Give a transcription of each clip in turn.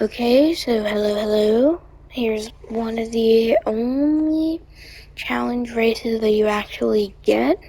Okay, so hello. Here's one of the only challenge races that you actually get,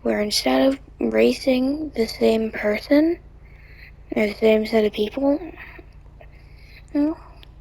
where instead of racing the same person, or the same set of people,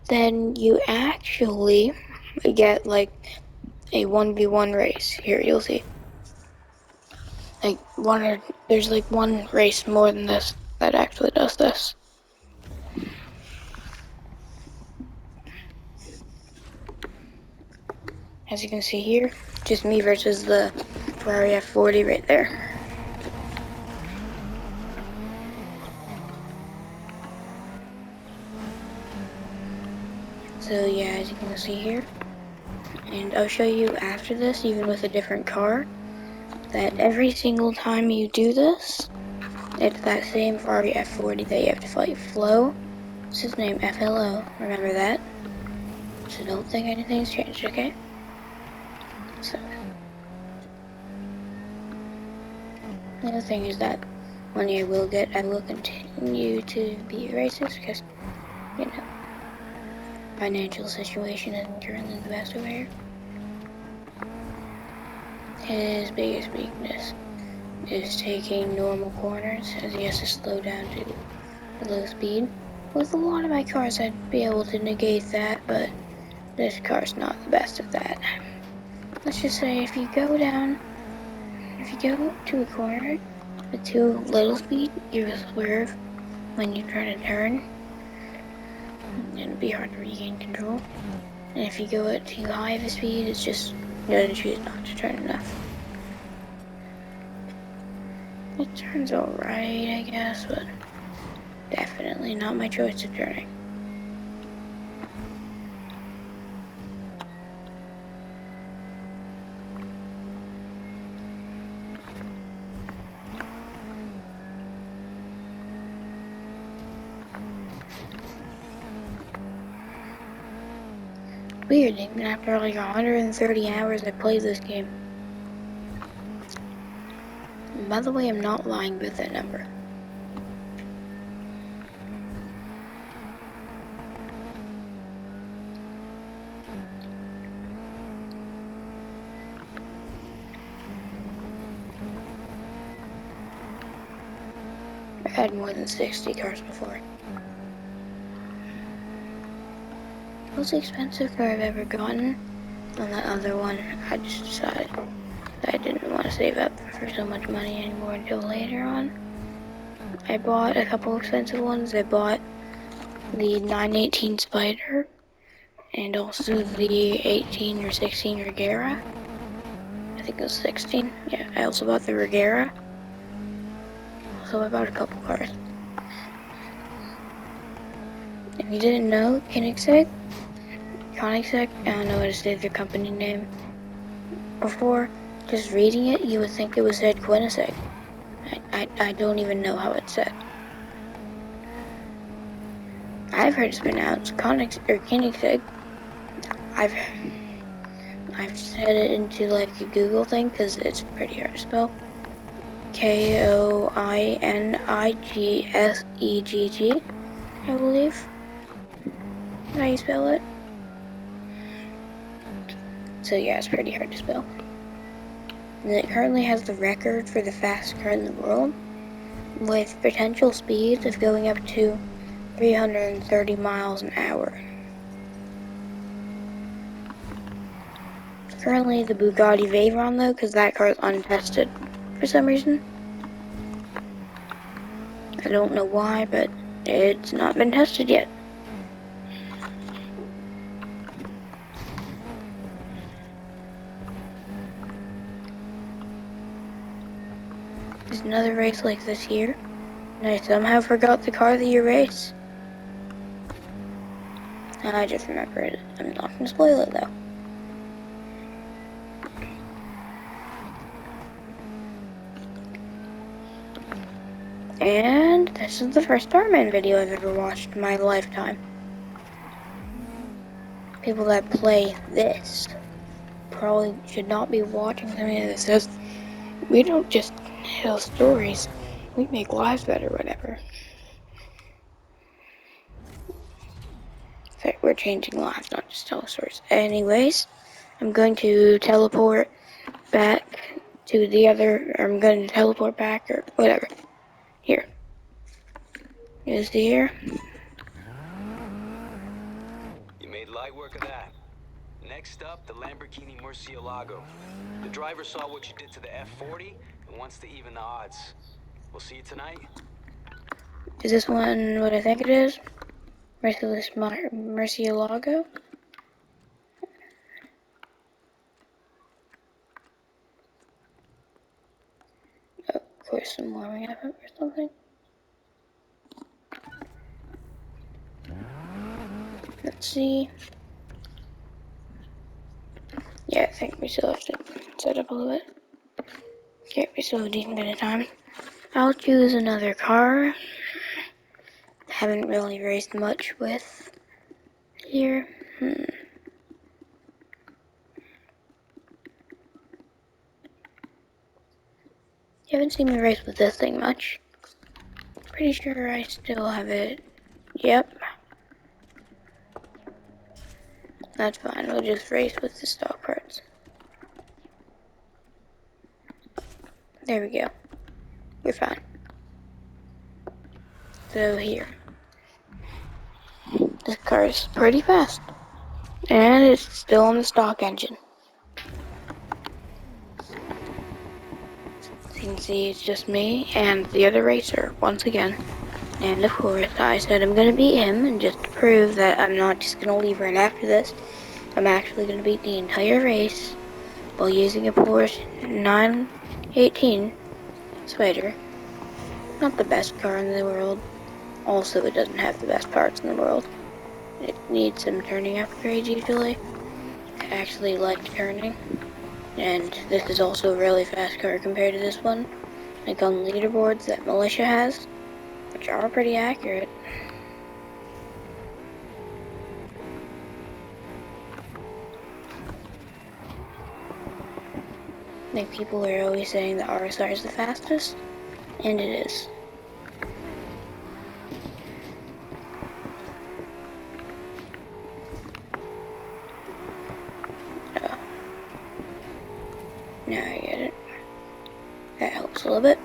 then you actually get like a 1v1 race. Here, you'll see. There's like one race more than this that actually does this. As you can see here, just me versus the Ferrari F40 right there. So yeah, as you can see here, and I'll show you after this, even with a different car, that every single time you do this, it's that same Ferrari F40 that you have to fight. Flo, it's his name, FLO, remember that? So don't think anything's changed, okay? So, the other thing is that money I will continue to be racist because, you know, financial situation isn't currently the best over here. His biggest weakness is taking normal corners, as he has to slow down to a low speed. With a lot of my cars, I'd be able to negate that, but this car's not the best at that. Let's just say if you go to a corner with too little speed, you will swerve when you try to turn, and it'll be hard to regain control. And if you go at too high of a speed, it's just you're gonna choose not to turn enough. It turns alright, I guess, but definitely not my choice of turning. Weird, even after like 130 hours I played this game. And by the way, I'm not lying about that number. I've had more than 60 cars before. The most expensive car I've ever gotten, on that other one, I just decided that I didn't want to save up for so much money anymore until later on. I bought a couple expensive ones. I bought the 918 Spider and also the 18 or 16 Regera. I think it was 16. Yeah, I also bought the Regera. So I bought a couple cars. If you didn't know, Koenigsegg, I don't know how to say their company name. Before just reading it, you would think it was said Koenigsegg. I don't even know how it's said. I've heard it's pronounced Koenigsegg. I've said it into like a Google thing because it's pretty hard to spell. Koenigsegg, I believe. How you spell it? So yeah, it's pretty hard to spell. And it currently has the record for the fastest car in the world, with potential speeds of going up to 330 miles an hour. Currently the Bugatti Veyron though, because that car is untested for some reason. I don't know why, but it's not been tested yet. There's another race like this here, and I somehow forgot the car that you race. And I just remembered it. I'm not gonna spoil it though. And this is the first Starman video I've ever watched in my lifetime. People that play this probably should not be watching something that says, we don't just tell stories, we make lives better, whatever. we're changing lives, not just tell stories. Anyways, I'm going to teleport back to the other, or I'm going to teleport back, or whatever. Here. Is here. You made light work of that. Next up, the Lamborghini Murcielago. The driver saw what you did to the F40 and wants to even the odds. We'll see you tonight. Is this one what I think it is? Murcielago? Oh, of course, some warming up or something. Let's see. Yeah, I think we still have to set up a little bit. Okay, we still have a decent bit of time. I'll choose another car. Haven't really raced much with here. You haven't seen me race with this thing much. Pretty sure I still have it. Yep. That's fine, we'll just race with the stock parts. There we go. We're fine. So here. This car is pretty fast. And it's still on the stock engine. As you can see, it's just me and the other racer, once again. And of course, I said I'm gonna beat him, and just to prove that I'm not just gonna leave right after this, I'm actually gonna beat the entire race while using a Porsche 918 Spider. Not the best car in the world. Also, it doesn't have the best parts in the world. It needs some turning upgrades usually. I actually like turning. And this is also a really fast car compared to this one. Like on leaderboards that Militia has, which are pretty accurate. Like people are always saying the RSR is the fastest, and it is. Oh. Now I get it. That helps a little bit.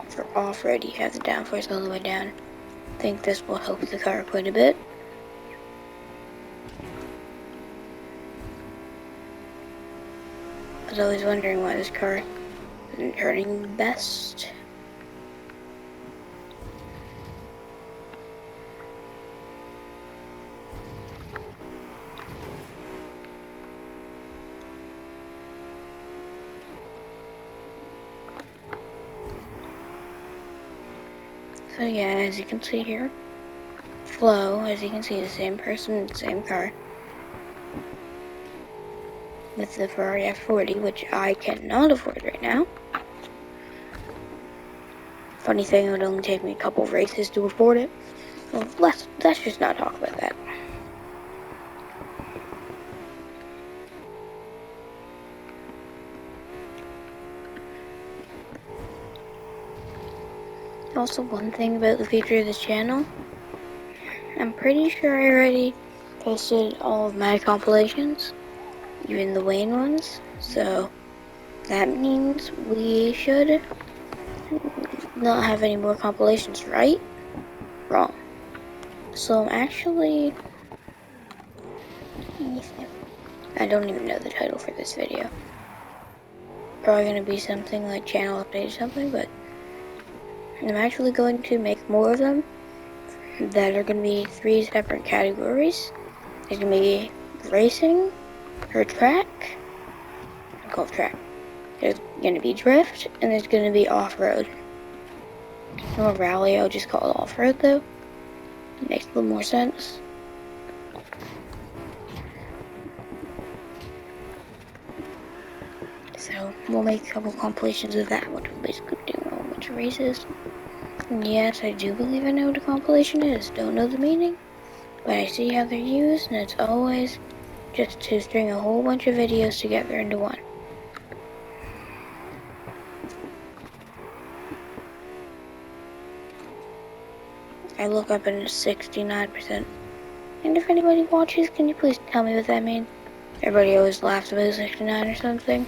For off-road, you have the downforce all the way down. I think this will help the car quite a bit. I was always wondering why this car isn't turning the best. So yeah, as you can see here, Flo, as you can see, the same person, the same car. With the Ferrari F40, which I cannot afford right now. Funny thing, it would only take me a couple races to afford it. Well, let's just not talk about that. Also, one thing about the future of this channel, I'm pretty sure I already posted all of my compilations, even the Wayne ones, so that means we should not have any more compilations, right? Wrong. So I'm actually, I don't even know the title for this video. Probably gonna be something like channel update or something, but I'm actually going to make more of them that are gonna be 3 separate categories. There's gonna be racing, or track, called track. There's gonna be drift, and there's gonna be off-road. Or rally, I'll just call it off-road though. It makes a little more sense. So we'll make a couple compilations of that, which will basically do a whole bunch of races. And yes, I do believe I know what a compilation is. Don't know the meaning, but I see how they're used, and it's always just to string a whole bunch of videos together into one. I look up and it's 69%. And if anybody watches, can you please tell me what that means? Everybody always laughs about 69 or something.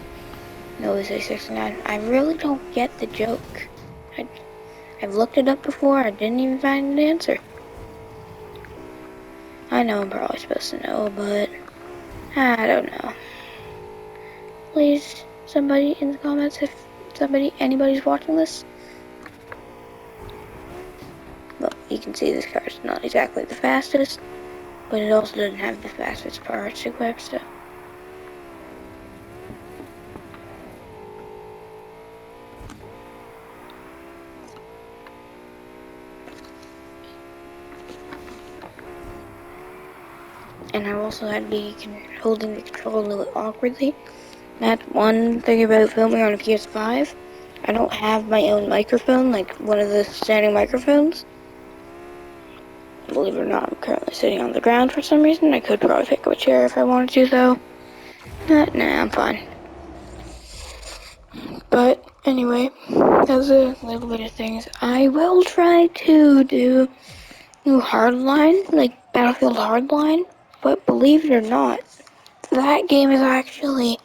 They always say 69. I really don't get the joke. I've looked it up before, I didn't even find an answer. I know I'm probably supposed to know, but I don't know. Please, somebody in the comments, if anybody's watching this. Well, you can see this car is not exactly the fastest, but it also doesn't have the fastest parts equipped, so. And I've also had to be holding the control a little awkwardly. That's one thing about filming on a PS5. I don't have my own microphone, like one of the standing microphones. Believe it or not, I'm currently sitting on the ground for some reason. I could probably pick up a chair if I wanted to, though. Nah, I'm fine. But anyway, that's a little bit of things. I will try to do new Hardline, like Battlefield Hardline, but believe it or not, that game is actually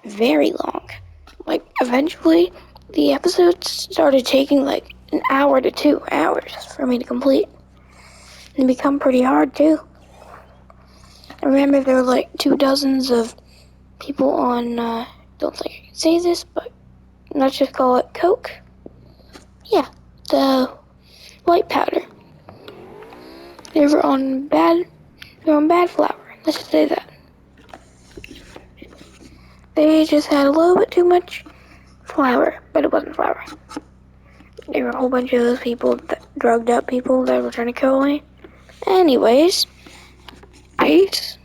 very long. Like, eventually, the episodes started taking like an hour to 2 hours for me to complete. And become pretty hard, too. I remember there were like 24 of people on, don't think I can say this, but let's just call it Coke. Yeah, the white powder. They were on bad flour. Let's just say that. They just had a little bit too much flour, but it wasn't flour. There were a whole bunch of those people, drugged up people that were trying to kill me. Anyways, peace.